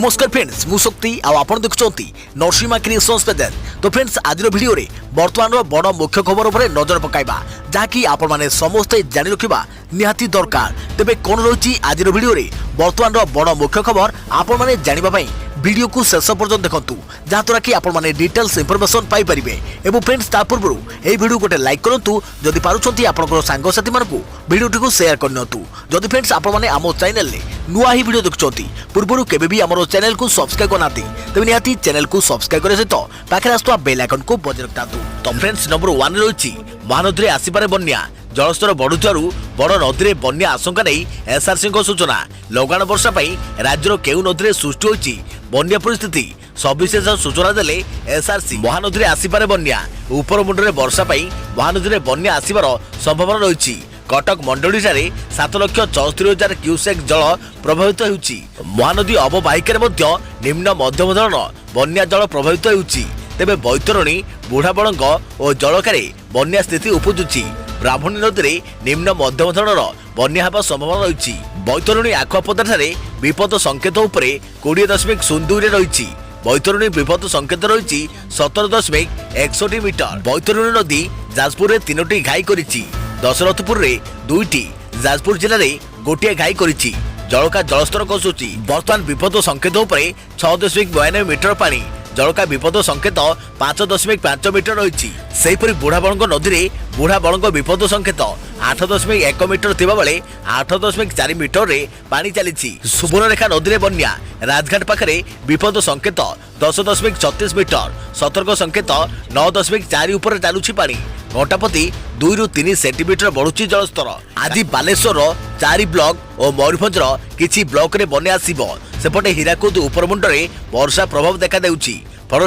नमस्कार फ्रेंड्स मु शक्ति आपण देखुंती नरसिंहा क्रिएशंस पेज। तो फ्रेंड्स आज वीडियो रे वर्तमान बड़ मुख्य खबर उपर नजर पकाइबा जहाँकि आपण माने समस्ते जानि रखिबा निहाती दरकार। तेबे कोन रही आज वीडियो रे वर्तमान बड़ मुख्य खबर आपण माने जानिबा पई वीडियो को शेष पर्यंत देखंतु जहाँद्वारा कि आपण माने डिटेल्स इंफॉर्मेशन पाई परिबे। एवं फ्रेंड्स ता पूर्व ए वीडियो गोटे लाइक करंतु जदि पारुछंती आपनकर सांग साथी मानकु वीडियो को शेयर करनतु। जदि फ्रेंड्स आपण माने आमो चैनल ले नुआ ही वीडियो देखुछंती पूर्वरु केबे भी हमरो चैनल को सब्सक्राइब करनाती तेबे निहाती चैनल को सब्सक्राइब करे सहित पाखे आस्तुवा बेल आइकन को बजाय रखतातु। तो फ्रेंड्स नंबर 1 रही महानदी आसीपारे बन्या जलस्तर बढ़ुथिबारु बड़ नदी में बन्या आशंका नहीं एसआरसी सूचना। लगाण वर्षा राज्यर केउ नदी सृष्टि होइछि बन्या परिस्थिति सविशेष सूचना देले एसआरसी। महानदी आसीपारे बन्या उपर मुंडरे वर्षा महानदी में बन्या आसीबार संभावना रही। कटक मंडली 7,74,000 क्यूसेक जल प्रभावित होउछि। महानदी अवबाहिकार निम्न मध्यम धरण बन्या जल प्रभावित होउछि। तेबे बैतरणी बुढ़ाबड़ंग और जलकारे बन्या स्थिति उपजुछि। ब्राह्मणी नदी में निम्न मध्यम धरण बन्या हेबा संभावना रही। बैतरणी आखुआपदाठारे विपद संकेत उपरे 20.02 रही। बैतरणी विपद संकेत रही 17.61 मीटर। बैतरणी नदी जाजपुर में 3टी घाई करिछि। दशरथपुर रे 2टी, जाजपुर जिले में गोटे घाई करिछि। जलका जलस्तर खसुछि। वर्तमान विपद संकेत उपरे 6.92 मीटर पानी। जलका विपद संकेत 5.5 मीटर रही। सेहीपरि बुढ़ाबड़ंग नदी में बुढ़ाबड़ंग विपद संकेत 8.1 मीटर थिबा बेले 8.4 मीटर रे पानी चली। सुवर्णरेखा नदी में बन्या राजघाट पाखरे विपद संकेत 10.36 मीटर। सतर्क संकेत 9.4 ऊपर चलुछि पानी। घंटापति 2 ରୁ 3 सेंटीमीटर बढ़ुची जलस्तर। आज बालेश्वर 4 ब्लॉक और मयूरभंजर किछि ब्लॉक रे बन्या आसीबो। सेपटे हीराकुद उपरमुंडरे वर्षा प्रभाव देखा देउछि। फल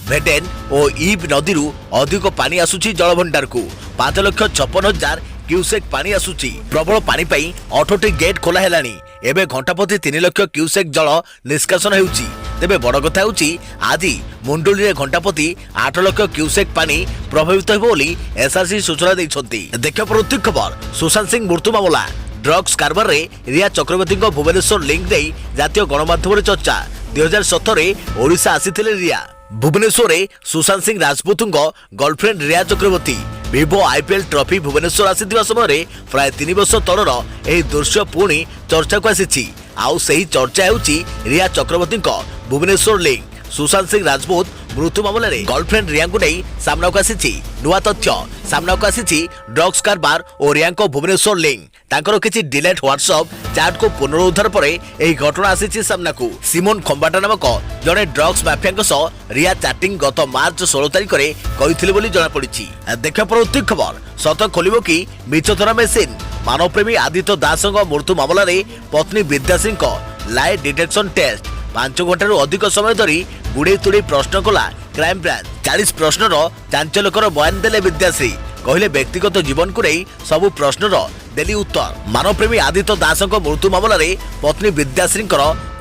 भेडेन और ईब नदी अधिक पानी आसुछि जलभंडार को। 5,56,000 क्यूसेक पानी आसुछि। प्रबल पानी पाई 8टी गेट खोला हेलानी। एबे घंटापति 3 लाख क्यूसेक जल निष्कासन हेउछि। तेबे बड़ कथा होउछि आज मुंडली रे घंटापति 8 लाख क्यूसेक पानी प्रभावित हेबो बोली एसआरसी सूचना दैछंती। देखियो प्रति खबर सुशांत सिंह मृत्यु मामला ड्रग्स कारबार रे रिया चक्रवर्ती को भुवनेश्वर लिंक दे जातीय गणमाध्यम चर्चा। 2017 रे ओडिशा आसीथिले रिया। भुवनेश्वर रे सुशांत सिंह राजपूत गर्लफ्रेंड रिया चक्रवर्ती विभो आईपीएल ट्रॉफी भुवनेश्वर आसीथिबा समय प्राय 3 वर्ष तलर एही दृश्य पुणी चर्चा को आसीछि। आउ सही चर्चा होउछि रिया चक्रवर्ती भुवनेश्वर लिंक। सुशांत सिंह राजपूत मृत्यु मामला रे गर्लफ्रेंड रिया को नहीं सामना को आसीछि नुआ तथ्य। सामना को आसीछि ड्रग्स कारबार और रिया को भुवनेश्वर लिंक। तांकर किछि डिलेट व्हाट्सएप चैट को पुनरुद्धार पर एही घटना आसीछि सामना को। सिमोन खंबाटा नामक जने ड्रग्स माफिया सह रिया चैटिंग गत मार्च 16 तारिख रे करिथिले बोली जणा पड़िछि। देखियो प्रति खबर सत खोलिबो कि मिचतरा मेसिन। मानवप्रेमी आदित्य दास मृत्यु मामला रे पत्नी विद्याश्री लाई डिटेक्शन टेस्ट 5 घंटार अधिक समय धरी गुड़े तुड़े प्रश्न कला क्राइम ब्रांच। 40 प्रश्नर चांचल्यकर बयान देले विद्याश्री। कहले व्यक्तिगत जीवन को नहीं सबु प्रश्नर देली उत्तर। मानवप्रेमी आदित्य दास मृत्यु मामला रे पत्नी विद्याश्री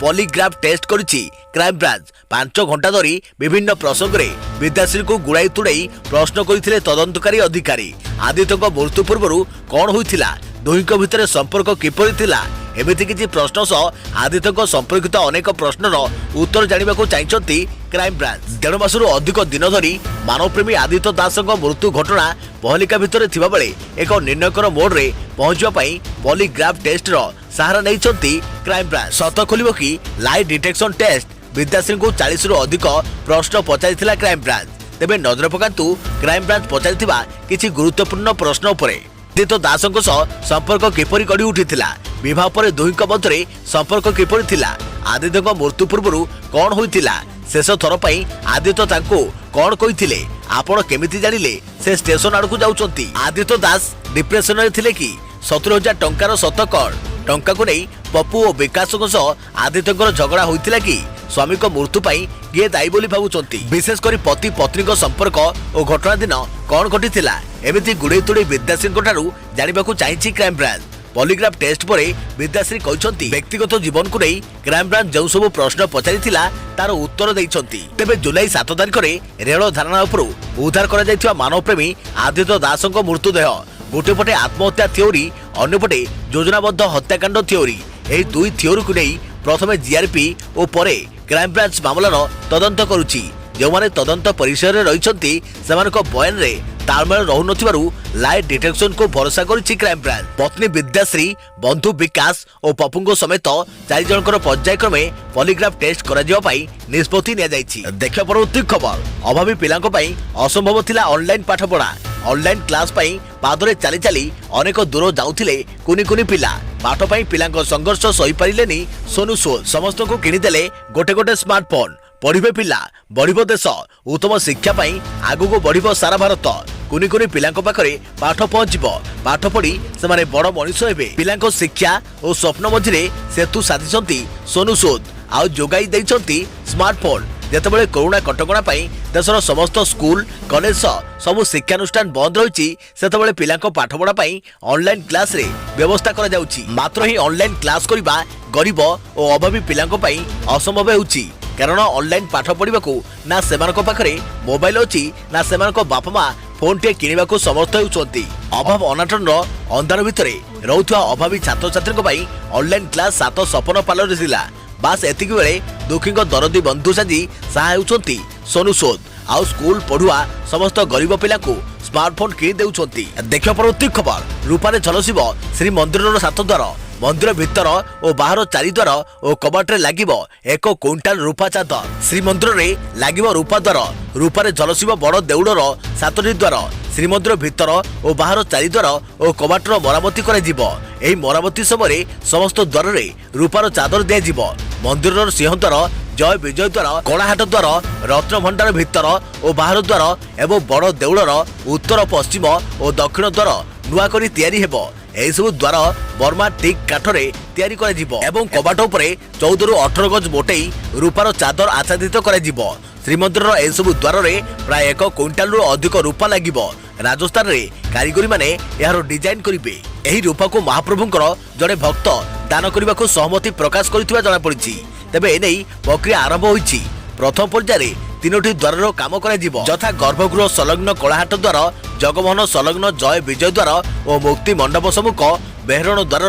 पॉलीग्राफ टेस्ट करिछि क्राइम ब्रांच। 5 घंटा धरी विभिन्न प्रसंग रे विद्याश्री को गुड़ाई तुड़ाई प्रश्न करथिले तदंतकारी अधिकारी। आदित्य मृत्यु पूर्व कौन होइथिला, दुहिंक भितर संपर्क किपरि थिला, एमिति किछि प्रश्न सह आदित्य संपर्कित अनेक प्रश्नर उत्तर जानिबाकू चाहिछंती क्राइम ब्रांच। 1.5 मासरू अधिक दिन धरी मानवप्रेमी आदित्य दास मृत्यु घटना पहलिका भितर थिबा बेले एक निर्णयकर मोड रे पहुंचवा पई पॉलीग्राफ टेस्ट रो सहारा नैछंती क्राइम ब्रांच। सत खोलिबो कि लाई डिटेक्शन टेस्ट विद्याश्री को 40 रु अधिक प्रश्न पचारिथिला क्राइम ब्रांच। तेबे नजर पकांतु क्राइम ब्रांच पचारिथिबा किछि गुरुत्वपूर्ण प्रश्न उपरे। आदित्य दास संपर्क किपरि गढ़ी उठिथिला, विवाह पर दुहिंक मध्य संपर्क किपरि थिला, आदित्य मृत्यु पूर्व कौन होइथिला, शेष थर पई आदित्य तांको कौन कहिथिले, आपण केमिति जानिले से स्टेशन आड़ को जाउचंती। आदित्य दास डिप्रेशन रे थिले कि 70,000 टंकार सत कौन टंका को नहीं पप्पू और विकास आदित्य झगड़ा होइथिला कि स्वामी को मृत्यु पाई किए दायी बोली भावुचंती। विशेषकर पति पत्नी संपर्क और घटना दिन कौन घटिथिला एमिति गुड़े तुड़े विद्याश्री ठारू जानिबाकू चाहिछि क्राइम ब्रांच। पॉलीग्राफ टेस्ट पर विद्याश्री कहते व्यक्तिगत जीवन को नहीं क्राइम ब्रांच जो सब प्रश्न पचारिथिला तार उत्तर दैछंती। तेबे जुलाई 7 तारिख रे रेल धारणा उपरू उद्धार करा जायथिबा मानवप्रेमी आदित्य दास मृत्युदेह गोटे पटे आत्महत्या थ्योरी अन्यपटे योजनाबद्ध हत्याकांड थ्योरी। एही दुई थ्योरी को नहीं प्रथमे जीआरपी और परे क्राइमब्रांच मामलार तदंत करुछि। जो तदंत परिसर रही बयान रे तालमेल रहु लाई डिटेक्शन को भरोसा करुछि क्राइमब्रांच। पत्नी विद्याश्री, बंधु विकास और पपुंगो समेत 4 जनकर पर्यायक्रमे पॉलीग्राफ टेस्ट करा जिवा पई निष्पत्ति निया जायछि। देखियो परवर्ती खबर। अभावी पिलांको पई असंभव थिला ऑनलाइन पाठपढ़ा। ऑनलाइन क्लास पई पादरे चली चली अनेक दूर जाउथिले कुनी कुनी पिला। पाठ पई पिलांको संघर्ष सही परिलेनी सोनू सूद। समस्त को किनिदेले गोटे गोटे स्मार्टफोन। पढ़िबे पिला, बढ़िबो देश। उत्तम शिक्षा पई आगु को बढ़िबो सारा भारत। कुनी कुनी पिलांको पाखरे पाठ पहुंचबो। पाठ पढ़ी से माने बड़ मनीष हेबे। पिलांको शिक्षा और स्वप्न मझिरे सेतु साधिसंती सोनू सूद। आउ जोगाई दैछंती स्मार्टफोन। जेतेबेले कोरोना कटकणा पई देशर समस्त स्कूल कॉलेज सबु शिक्षानुष्ठान बंद रही सेतेबेले पिलांको पाठपढ़ा पई ऑनलाइन क्लास रे व्यवस्था करा जाउची। मात्र ही ऑनलाइन क्लास करिबा गरीब और अभावी पिलांको पई असंभव हेउची। कारण ऑनलाइन पाठ पढ़ा ना सेमानक पाखरे मोबाइल अच्छी ना सेमानक बापा माँ फोन टे किनिबा को समर्थ होउछंती। अभाव अनाटन अंधार भितर रहुवा अभावी छात्र छात्री ऑनलाइन क्लास 7 सपन पालर थिला। बास एतिक बेले दुखी दरदी बंधु साजी सहाय होउछंती सोनू सूद। आउ स्कूल पढ़ुआ समस्त गरीब पिला को स्मार्टफोन किनी देउछंती। देखियो परवर्ती खबर। रूपारे झलसिब श्री मंदिर 7 द्वार। मंदिर भितर और बाहर 4 द्वार और कबाटे लागिबो 1 क्विंटाल रूपा चादर। श्रीमंदिर रे लागिबो रूपा द्वार। रूपारे झलसिब बड़ देउड़र 7टी द्वार। श्रीमंदिर भितर और बाहर 4 द्वार और कबाटर मरामती कराजिबो। एही मरामती समय समस्त द्वार रे रूपार चादर दियाजिबो। मंदिर सिंहद्वार, जय विजय द्वार, कलाहाट द्वार, रत्न भंडार भितर और बाहर द्वार एवं बड़ देउड़र उत्तर पश्चिम और दक्षिण द्वार नुआ करी तैयारी हेबो। एही सब द्वार बर्मा टिक काठरे तैयारी करा जिवो एवं कबाट उपरे 14 रु 18 गज मोटेई रूपार चादर आच्छादित करा जिवो। श्रीमंदिर एही सब द्वार रे प्राय 1 क्विंटाल रु अधिक रूपा लागिवो। राजस्थान रे कारीगरी माने यार डिजाइन करिवे। एही रूपा को महाप्रभुंकर जड़े भक्त दान करने को सहमति प्रकाश करथिबा जणा पड़िछि। तेबे एनै प्रक्रिया आरंभ होईछि। प्रथम पर्याय 3टी द्वार काम करा जिवो, यथा गर्भगृह संलग्न कलाहाट द्वार, जगमोहन संलग्न जय विजय द्वार और मुक्ति मंडप सम्मुख बेहरण द्वार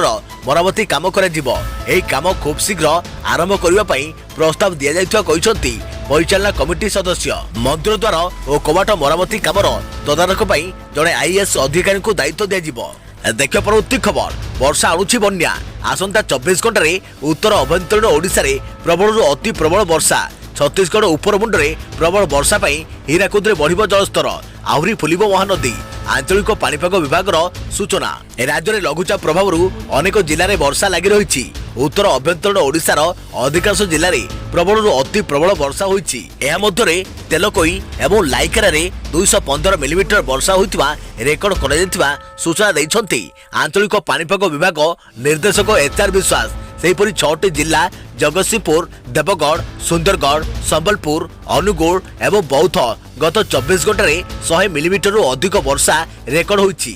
मरामती काम करा जिवो। एही काम खूब शीघ्र आरंभ करबा पई प्रस्ताव दिया जायथिबा कहिसंती परिचालना कमिटी सदस्य। मंदिर द्वार और कबाट मरामती कामर तदारख पई जड़े आईएएस अधिकारी को दायित्व दिया जिवो। देखियो परवर्ती खबर। वर्षा आणुछि बन्या। आसंता 24 घंटे उत्तर अभ्यंतरीण ओडिशा रे प्रबल अति प्रबल वर्षा। छत्तीसगढ़ उपर मुंडे प्रबल वर्षा पाई हीराकुद में बढ़िबो जलस्तर। आहुरी फुलिबो महानदी। आंचलिक पाणीपाग विभाग सूचना। राज्य में लघुचाप प्रभाव अनेक जिले में वर्षा लगी रही। उत्तर अभ्यंतरीण ओडिशार अधिकांश जिले में प्रबल अति प्रबल वर्षा होईछि। एहा मध्यरे तेलकोई एवं लाइकेरा रे 215 मिलीमीटर वर्षा होइतिबा रेकर्ड करा जायतिबा सूचना दैछंती आंचलिक पाणीपाग विभाग निर्देशक एचआर विश्वास। सेहीपरि 6टी जिला जगतसिंहपुर, देवगढ़, सुंदरगढ़, संबलपुर, अनुगुल एवं बौद्ध गत 24 घंटे 100 मिलीमीटर अधिक वर्षा रेकर्ड होईछि।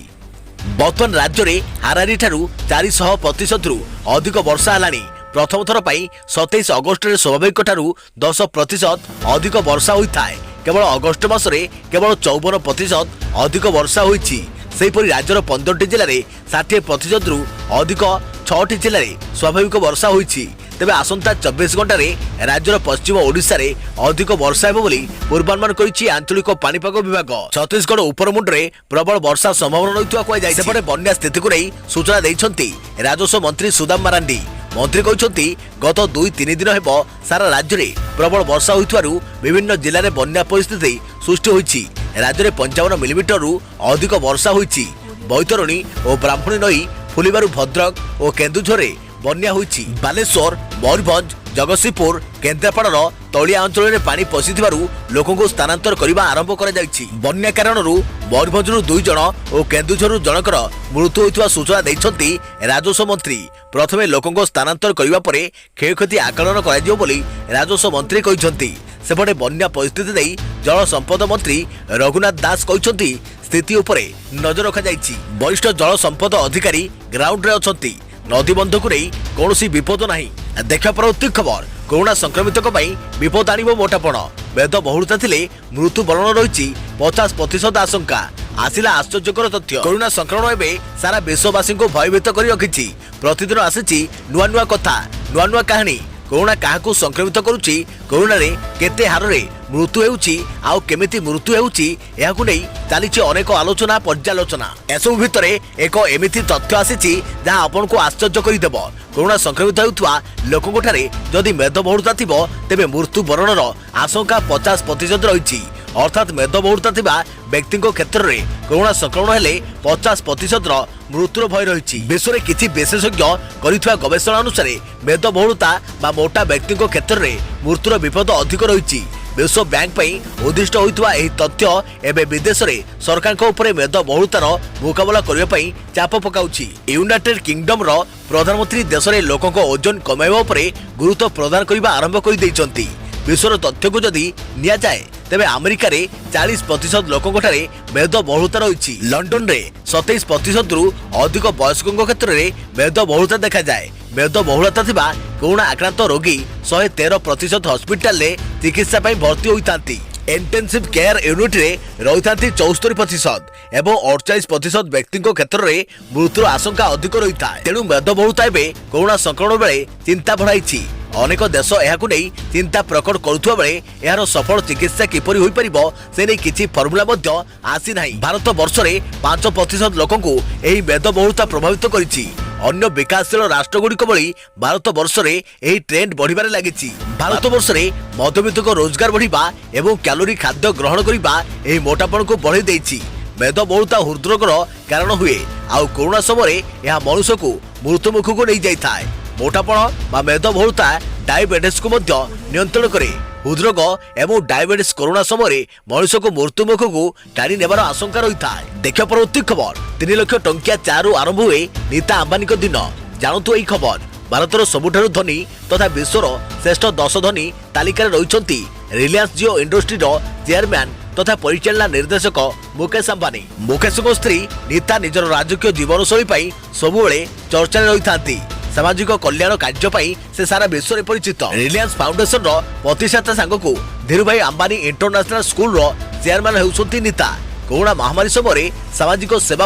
बर्तमान राज्य में हारारी ठारू 400% अधिक वर्षा हलानी। प्रथम थर पाई 27 अगस्ट रे स्वाभाविक ठारू 10% अधिक वर्षा होता है। केवल अगस्ट मासरे केवल 54% अधिक वर्षा होईछि। सेहीपरि राज्यर 15टी जिले में 60% रु अधिक 6टी जिले में स्वाभाविक वर्षा होईछि। तेबे आसंता 24 घंटे राज्यर पश्चिम ओडिशा रे अधिक वर्षा हेबो बोली पूर्वानुमान करिछि आंचलिक पाणीपाग विभाग। छत्तीसगढ़ उपर मुंडरे प्रबल वर्षा संभावना रहितवा कहि जाय। सेपटे बन्या स्थिति को नै सूचना दैछंती राजस्व मंत्री सुदाम मारांडी। मंत्री कहते गत 2-3 दिन हेब सारा राज्य में प्रबल वर्षा होइथवारु विभिन्न जिले में बन्या परिस्थिति सृष्टि होईछि। राज्य में 55 मिलीमीटर अधिक वर्षा होईछि। बैतरणी और ब्राह्मणी नई फुलिबारु भद्रक और केन्दुझर बन्या होईछि। बालेश्वर, मयूरभंज, जगतसिंहपुर, केन्द्रापड़ार तलिया अंचल में पानी पशिथिबारु लोकों को स्थानांतर करने आरंभ कर बन्या कारण मयूरभंजरू 2 जन और केन्दुझर जनकर मृत्यु होइथवा सूचना दैछंती राजस्व मंत्री। प्रथमे लोकों को स्थानांतर करने पर क्षयक्षति आकलन कर राजस्व मंत्री कहते। सेपटे बन्या परिस्थिति नहीं जल संपद मंत्री रघुनाथ दास कहते स्थिति उपरे नजर रखा जाइछि। वरिष्ठ जल संपद अधिकारी ग्राउंड रे अछंती। नदी बंध को नहीं कौन विपद नहीं। देखा परवर्ती खबर। कोरोना संक्रमित विपद आनिबो मोटापण। वेद बहुलता थिले मृत्युवरण रही 50% आशंका। आसिला आश्चर्यकर तथ्य। कोरोना संक्रमण एवं सारा विश्ववासी को भयभीत कर रखी। प्रतिदिन आसी नुआ नुआ कथा, नुआ नुआ कहानी। कोरोना काहाकू संक्रमित करुछि, कोरोना रे केते हारे मृत्यु हेउछि आउ केमिति मृत्यु हेउछि एहाकू नै चालिछि अनेक आलोचना पर्यालोचना। एसबु भितरे एक एमिति तथ्य आसीछि जहाँ आपनको आश्चर्य करिदेब। कोरोना संक्रमित हेउथुवा लोकंठारे जदि मेदबहुलता थिबो तेबे मृत्यु बरणर आशंका 50% रहिछि। अर्थात मेदबहुलता थिबा व्यक्तिको क्षेत्र में कोरोना संक्रमण हेले 50% मृत्युर भय रही। विश्व में किसी विशेषज्ञ करिथुवा गवेषणा अनुसार मेदबहुलता बा मोटा व्यक्तिको क्षेत्र में मृत्युर विपद अधिक रही। विश्व बैंक पई उद्दिष्ट होइतुवा एही तथ्य एबे विदेश रे सरकारक उपरे मेदबहुलतार मुकाबला करिया पई चाप पकाउछि। यूनाइटेड किंगडम रो प्रधानमंत्री देश रे लोकक ओजन कमाइबा उपरे गुरुत्व प्रदान करिबा आरंभ करि दैछन्ति। विश्वर तथ्य को जदि निया जाए तेबे अमेरिका रे 40% लोकंठारे मेदबहुलता रही। लंडन रे 27% रु अधिक वयस्कों क्षेत्र में मेदबहुलता देखा जाए। मेदबहुलता थिबा कोरोना आक्रांत रोगी 113% हॉस्पिटल रे चिकित्सा पई भर्ती होइतांती। इंटेंसिव केयर यूनिट रे रहितांती 74% एवं 48% व्यक्ति क्षेत्र में मृत्युर आशंका अधिक रही था। तेणु मेदबहुलता एबे कोरोना संक्रमण बेले चिंता बढ़ाई। अनेक देश एहाकू नहीं चिंता प्रकट करुवा बेले यार सफल चिकित्सा किपरि होई परिबो से नहीं किछि फर्मुला मध्य आसी नाही। भारत वर्ष में 5% लोकंकु एही मेदबहुलता प्रभावित करिछि। अन्य विकासशील राष्ट्रगुड़िक भली भारत वर्ष में यही ट्रेंड बढ़िबारे लागिछि। भारत वर्ष में मध्यवित्त रोजगार बढ़िबा एवं कैलोरी खाद्य ग्रहण करिबा एही मोटापन को बढ़ी देछि। मेदबहुलता हृदरोगर कारण हुए आउ कोरोना समय यह मनुष्य को मृत्युमुख को नहीं जाए। मोटापन बा मेदबहुलता डायबिटीज को मध्य नियंत्रण करे। हृदरोग एवं डायबिटीज कोरोना समय मनुष्य को मृत्युमुख को टाणी नेबार आशंका रही था। देखिया परवर्ती खबर 3 लाख टंकिया चारु आरंभ हुए नीता अंबानी को दिन। जानतु एही खबर भारतर सबुठारु धनी तथा विश्वर श्रेष्ठ 10 धनी तालिका रही। रिलायंस जियो इंडस्ट्री चेयरमैन तथा परिचालना निर्देशक मुकेश अंबानी। मुकेश स्त्री नीता निजर राजकीय जीवनशैली सबुबले चर्चा रही था। सामाजिक कल्याण कार्य से सारा विश्व में परिचित। रिलायंस फाउंडेशन प्रतिष्ठाता सांगकू Dhirubhai Ambani international school chairman होउछन्ती नीता। कोरोना महामारी समय सामाजिक सेवा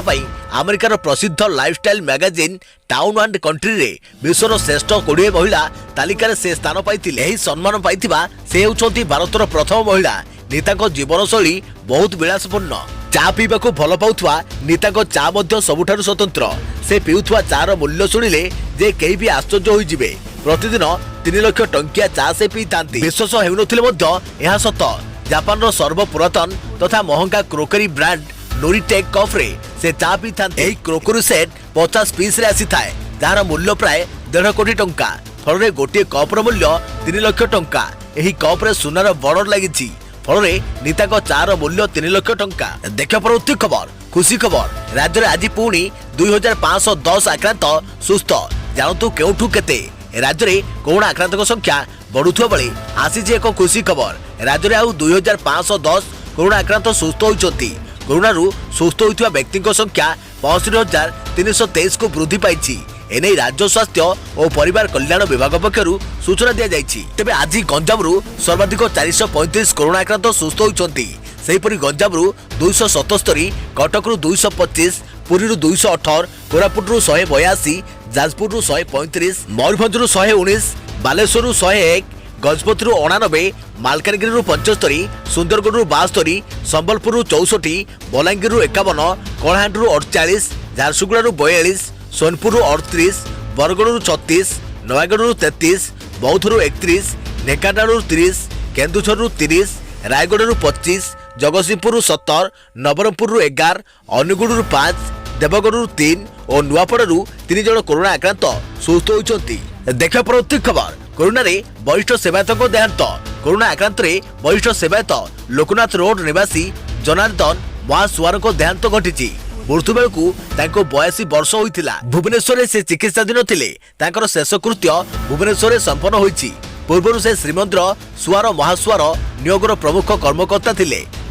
अमेरिकार प्रसिद्ध lifestyle magazine town and country रे विश्वर श्रेष्ठ 20 महिला तालिका से स्थान पाइथिले। एही सम्मान पाइथिबा से होउछन्ती भारतर प्रथम महिला। नीता जीवनशैली बहुत विलासपूर्ण। चा पीवा को भल पाउथुवा नीता चा मध्य सबुठारु स्वतंत्र। से पिउथुवा चार मूल्य शुणिले जे केही भी आश्चर्य होई जिवे। प्रतिदिन 3 लाख टंकिया चा से पीतांती। विश्वास हेउनथिले मध्य यह सत। जापान सर्वपुरातन तथा महंगा क्रोकरी ब्रांड नोरिटेक कप रे से चा पीतांती। एही क्रोकरी सेट 50 पीस रे आसी थाए जार मूल्य प्राय 1.5 कोटी टंका। फल गोटे कप मूल्य 3 लाख टंका। एही कप रे सुनार बॉर्डर लागिछि। फल नीता चार मूल्य 3 लाख टंका। देखा परवर्ती खबर खुशी खबर राज्य में आज पुणी 2510 आक्रांत सुस्थ। जानतु केउठु केते राज्य में कोरोना आक्रांत संख्या बढ़ुवा बेले आसी एक खुशी खबर। राज्य में आउ 2510 कोरोना आक्रांत सुस्थ होती। कोरोना सुस्थ होता व्यक्ति संख्या 65,323 को वृद्धि पाई। एने राज्य स्वास्थ्य और परिवार कल्याण विभाग पक्षर सूचना दी जाइछि। तेबे आज गंजाम सर्वाधिक 435 कोरोना आक्रांत सुस्थ होती। सेहीपरि गंजाम 277, कटक 225, पुरी 218, कोरापुट 182, जाजपुर 135, मयूरभंज 119, बालेश्वर 101, गजपति 89, मालकानगिरी 75, सुंदरगढ़ 72, संबलपुर 64, बलांगीर 51, कलाहांड 48, झारसुगुड़ा 42, सोनपुर 38, बरगढ़ 36, नयागढ़ 33, बौद्ध 31, ढेंकानाल 30, केन्दुझर 30, रायगढ़ 25, जगतसिंहपुर 70, नवरंगपुर 11, अनुगुड़ 5, देवगढ़ 3 और नुआपड़ा 3 जन कोरोना आक्रांत सुस्थ होती। देखा परवर्ती खबर कोरोना रे वरिष्ठ सेवायत देहांत। कोरोना आक्रांत रे वरिष्ठ सेवायत लोकनाथ रोड निवासी जनार्दन महासुआर देहांत घटी। मृत्यु बेलू 82 वर्ष होता। भुवनेश्वर से चिकित्साधीन थे। शेष कृत्य भुवनेश्वर संपन्न होती। पूर्व से श्रीमंदिर सुआर महासुआर नियोगर प्रमुख कर्मकर्ता थे।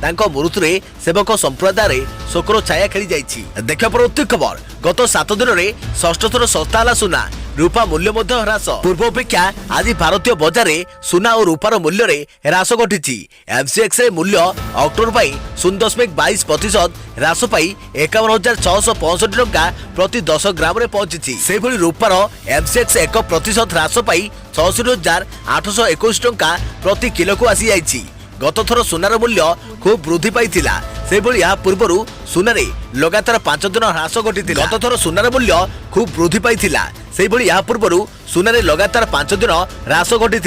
मृत्यु सेवक संप्रदाय शोकर छाया खेली जाइछि। देखा परवर्ती खबर गत 7 दिन में षष्ठ थर सस्ता है सुना। रूपा मूल्य मध्य ह्रास पूर्व अपेक्षा आज भारतीय बजार में सुना और रूपार मूल्य रे ह्रास घटी एमसीएक्स रे मूल्य अक्टोबर पाई 0.22% ह्रास पाई 51,665 टंका प्रति 10 ग्राम रे पहुंची से भली रूपार एमसीएक्स 1% ह्रास पाई 66,821 टंका प्रति किलो को आसी जाइछि। गत थर सुनार मूल्य खूब वृद्धि पाइथिला से भली या पूर्व सुना रे लगातार 5 दिन ह्रास घटी गत थर सुनार मूल्य खूब वृद्धि पाइथिला से भली या पूर्व सुना रे लगातार 5 दिन ह्रास घटी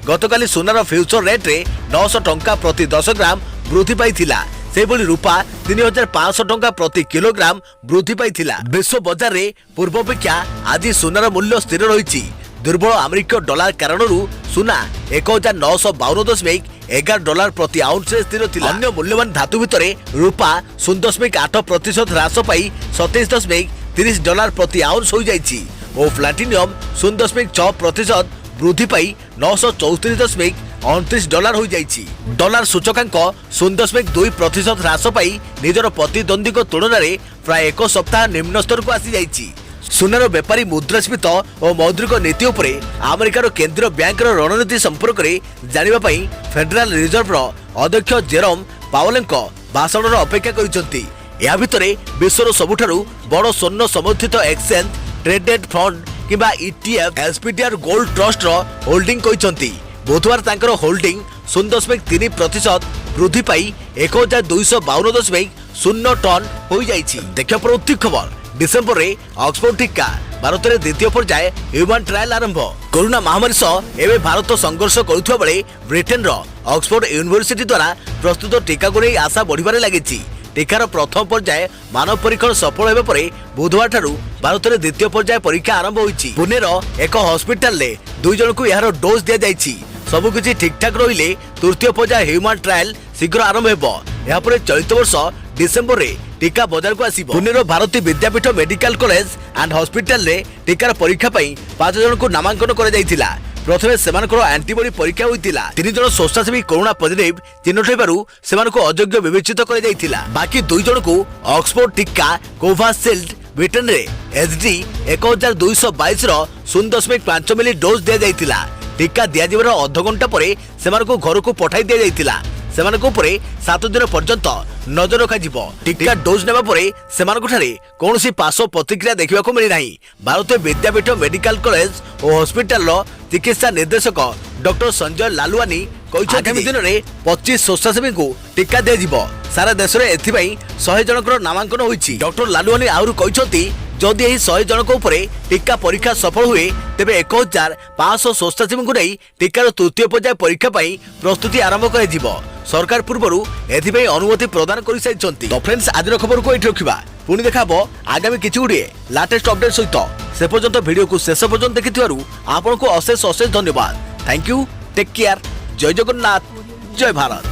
गतकाली सुनार फ्यूचर रेट रे 900 टंका प्रति 10 ग्राम वृद्धि पाइथिला से भली रूपा 3,500 टंका प्रति किलोग्राम वृद्धि पाइथिला। विश्व बाजार रे पूर्व अपेक्षा आज सुनार मूल्य स्थिर रही दुर्बल अमेरिकीय डॉलर कारण सुना 1,952.11 डॉलर प्रति आउंस रे स्थिर थिला। अन्य मूल्यवान धातु भितर रूपा 0.8% ह्रास पाई 27.30 डॉलर प्रति आउंस हो जाइछि और प्लाटिनियम 0.6% वृद्धि पाई 934.29 डॉलर हो जाइछि। डॉलर सूचकांक 0.2% ह्रास पाई निजर प्रतिद्वंदी तुलन में प्राय एक सप्ताह निम्न स्तर को आसी जाइछि। सुनार बेपारी मुद्रास्फीत और मौद्रिक नीति उपरे अमेरिकार केंद्रीय बैंक रणनीति संपर्क में जानिबा पई फेडरल रिजर्व अध्यक्ष जेरोम पावेलଙ୍କ भाषण अपेक्षा करिसंती। या भितरे विश्वर सबुठारु बड़ स्वर्ण समर्थित एक्सचेंज ट्रेडेड फंड किबा ETF SPDR gold trust holding कहिसंती। बुधवार तांकर होल्डिंग 0.3% वृद्धि पाई 1,252.0 टन हो जाइछि। देखियो प्रवृत्ति खबर डिसेम्बर रे ऑक्सफोर्ड टीका भारत में द्वितीय पर्याय ह्यूमन ट्रायल आरंभ। कोरोना महामारी सह एवं भारत संघर्ष करुवा बेले ब्रिटेन ऑक्सफोर्ड यूनिवर्सिटी द्वारा प्रस्तुत टीका को नहीं आशा बढ़िबारे लागिछि। टीकार प्रथम पर्याय मानव परीक्षण सफल होगा पर बुधवार ठारू भारत में द्वितीय पर्याय परीक्षा आरंभ होइछि। पुणेर एक हॉस्पिटल रे 2 जन को यार डोज दिया जाइछि। सबकिछि ठीक ठाक रहिले तृतीय पर्याय ह्यूमन ट्रायल शीघ्र आरंभ हेबो। या पर चलित वर्ष डिसेम्बर रे टीका बाजार को आसीबो। पुणेर Bharati Vidyapeeth medical college and hospital रे टीकार परीक्षा पई 5 जन को नामांकन करा जाइथिला। प्रथमे सेमानकर एंटीबॉडी परीक्षा होइतिला। 3 जन स्वेच्छासेवी कोरोना पॉजिटिव चिन्हित हेबारु सेमानको अयोग्य विवेचित करा जाइथिला। बाकी 2 जन को ऑक्सफोर्ड टीका कोवाशील्ड ब्रिटेन रे एचडी 1222 रो 0.5 मिली डोज दिया जाइथिला। टीका दिया जिबार आधा घंटा परे सेमानको घर को पठाई दिया जाइथिला। सेमानको उपरे 7 दिन पर्यंत नजर रखा जिवो। टीका डोज नेबा परे सेमानको ठारे कोनोसी पार्श्व प्रतिक्रिया देखिबा को मिली नाही। भारतीय विद्यापीठ मेडिकल कॉलेज और हॉस्पिटल रो चिकित्सा निर्देशक डॉक्टर संजय लालवानी आगामी दिन में 25 स्वेच्छासेवी को टीका दिया जिवो। सारा देश में एथिबाई 100 जनकर नामांकन होइछि। डॉक्टर लालवानी आउर कहिसंती जदि एही 100 जनक उपरे टीका परीक्षा सफल हुए तेबे 1,500 स्वेच्छासेवी को नहीं टीकार तृतीय पर्याय परीक्षा पई प्रस्तुति आरंभ कर जिवो। सरकार पूर्वरु एथिबाई अनुमति प्रदान करि साइछंती। तो फ्रेंड्स आज खबर को एठी रखिबा पुणी देखाबो आगामी किछि गुडे लेटेस्ट अपडेट सहित। से पर्यंत वीडियो को शेष पर्यंत देखिथिबारु आपनको अशेष अशेष धन्यवाद। थैंक यू, टेक केयर, जय जगन्नाथ, जय भारत।